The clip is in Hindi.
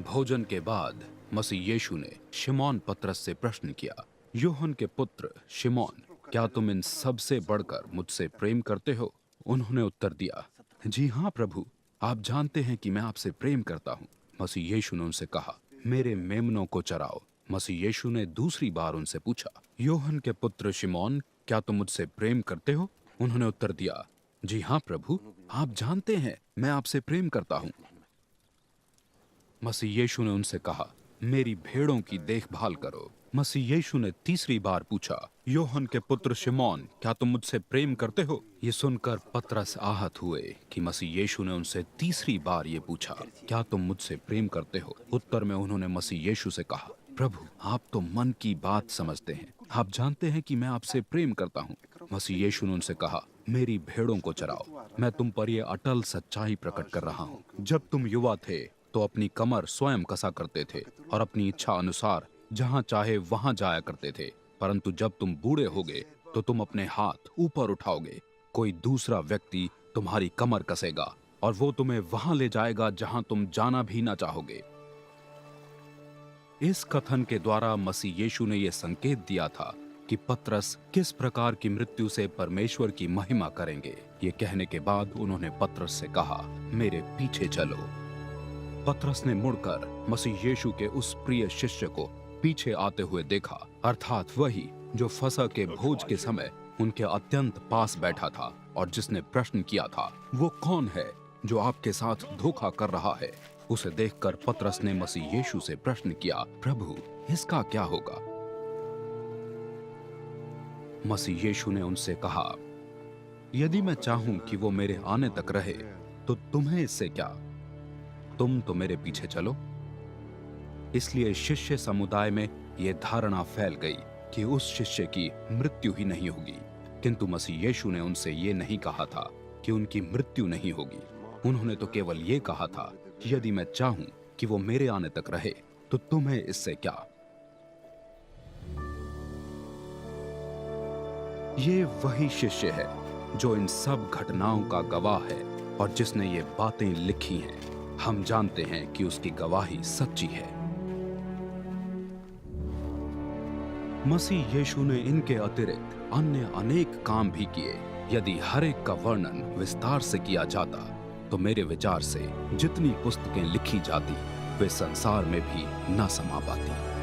भोजन के बाद मसीह यीशु ने शिमोन पतरस से प्रश्न किया, यूहन्ना के पुत्र शिमोन, क्या तुम इन सब से बढ़कर मुझसे प्रेम करते हो? उन्होंने उत्तर दिया, जी हाँ प्रभु, आप जानते हैं कि मैं आपसे प्रेम करता हूँ। मसीह यीशु ने उनसे कहा, मेरे मेमनों को चराओ। मसीह यीशु ने दूसरी बार उनसे पूछा, यूहन्ना के पुत्र शिमोन, क्या तुम मुझसे प्रेम करते हो? उन्होंने उत्तर दिया, जी हाँ प्रभु, आप जानते हैं मैं आपसे प्रेम करता हूँ। मसीह यीशु ने उनसे कहा, मेरी भेड़ों की देखभाल करो। मसीह यीशु ने तीसरी बार पूछा, यूहन्ना के पुत्र शिमोन, क्या तुम मुझसे प्रेम करते हो? ये सुनकर पतरस आहत हुए कि मसीह यीशु ने उनसे तीसरी बार ये पूछा, क्या तुम मुझसे प्रेम करते हो? उत्तर में उन्होंने मसीह यीशु से कहा, प्रभु, आप तो मन की बात समझते हैं, आप जानते हैं कि मैं आपसे प्रेम करता हूँ। मसीह यीशु ने उनसे कहा, मेरी भेड़ों को चराओ। मैं तुम पर यह अटल सच्चाई प्रकट कर रहा हूँ, जब तुम युवा थे तो अपनी कमर स्वयं कसा करते थे और अपनी इच्छा अनुसार जहां चाहे वहां जाया करते थे, परंतु जब तुम बूढ़े होगे तो तुम अपने हाथ ऊपर उठाओगे, कोई दूसरा व्यक्ति तुम्हारी कमर कसेगा और वो तुम्हें वहां ले जाएगा जहां तुम जाना भी ना चाहोगे। इस कथन के द्वारा मसीह यीशु ने यह संकेत दिया था कि पतरस किस प्रकार की मृत्यु से परमेश्वर की महिमा करेंगे। ये कहने के बाद उन्होंने पतरस से कहा, मेरे पीछे चलो। पतरस ने मुड़कर मसीह यीशु के उस प्रिय शिष्य को पीछे आते हुए देखा, अर्थात वही जो फसह के भोज के समय उनके अत्यंत पास बैठा था और जिसने प्रश्न किया था, वो कौन है जो आपके साथ धोखा कर रहा है? उसे देखकर पतरस ने मसीह यीशु से प्रश्न किया, प्रभु, इसका क्या होगा? मसीह यीशु ने उनसे कहा, यदि मैं चाहूं कि वो मेरे आने तक रहे तो तुम्हें इससे क्या? तुम तो मेरे पीछे चलो। इसलिए शिष्य समुदाय में यह धारणा फैल गई कि उस शिष्य की मृत्यु ही नहीं होगी, किंतु मसीह यीशु ने उनसे यह नहीं कहा था कि उनकी मृत्यु नहीं होगी। उन्होंने तो केवल यह कहा था, यदि मैं चाहूं कि वो मेरे आने तक रहे तो तुम्हें इससे क्या? ये वही शिष्य है जो इन सब घटनाओं का गवाह है और जिसने ये बातें लिखी हैं। हम जानते हैं कि उसकी गवाही सच्ची है। मसीह यीशु ने इनके अतिरिक्त अन्य अनेक काम भी किए। यदि हर एक का वर्णन विस्तार से किया जाता तो मेरे विचार से जितनी पुस्तकें लिखी जाती वे संसार में भी न समा पाती।